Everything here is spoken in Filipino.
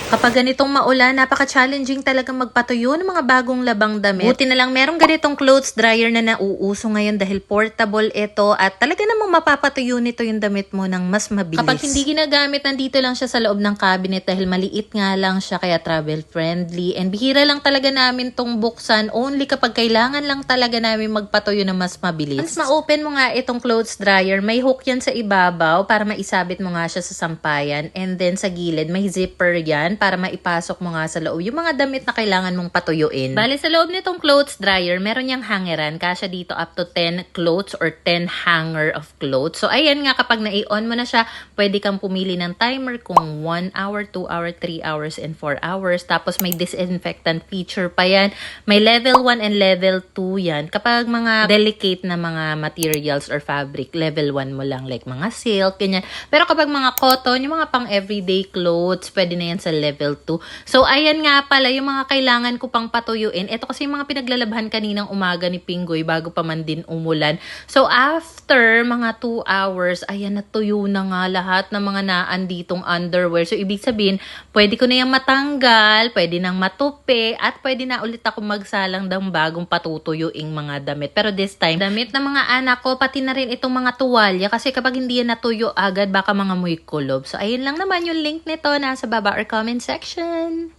Kapag ganitong maulan, napaka-challenging talaga magpatuyo ng mga bagong labang damit. Buti na lang merong ganitong clothes dryer na nauuso ngayon dahil portable ito at talaga namang mapapatuyo nito yung damit mo ng mas mabilis. Kapag hindi ginagamit, nandito lang siya sa loob ng cabinet dahil maliit nga lang siya kaya travel friendly. And bihira lang talaga namin tong buksan only kapag kailangan lang talaga namin magpatuyo na mas mabilis. Once ma-open mo nga itong clothes dryer, may hook yan sa ibabaw para maisabit mo nga siya sa sampayan. And then sa gilid, may zipper yan para maipasok mo nga sa loob yung mga damit na kailangan mong patuyuin. Bale, sa loob nitong clothes dryer, meron niyang hangeran. Kasya dito up to 10 clothes or 10 hanger of clothes. So, ayan nga, kapag na-on mo na siya, pwede kang pumili ng timer kung 1 hour, 2 hour, 3 hours, and 4 hours. Tapos, may disinfectant feature pa yan. May level 1 and level 2 yan. Kapag mga delicate na mga materials or fabric, level 1 mo lang. Like mga silk, ganyan. Pero kapag mga cotton, yung mga pang everyday clothes, pwede na yan sa level 2. So, ayan nga pala, yung mga kailangan ko pang patuyuin. Ito kasi yung mga pinaglalabhan kaninang umaga ni Pinggoy bago pa man din umulan. So, after mga 2 hours, ayan, natuyo na nga lahat ng mga naanditong underwear. So, ibig sabihin, pwede ko na yung matanggal, pwede nang matupi, at pwede na ulit ako magsalang ng bagong patutuyuing mga damit. Pero this time, damit ng mga anak ko, pati na rin itong mga tuwalya. Kasi kapag hindi yan natuyo agad, baka mga muy kulob. So, ayun lang naman yung link nito nasa baba or comment section.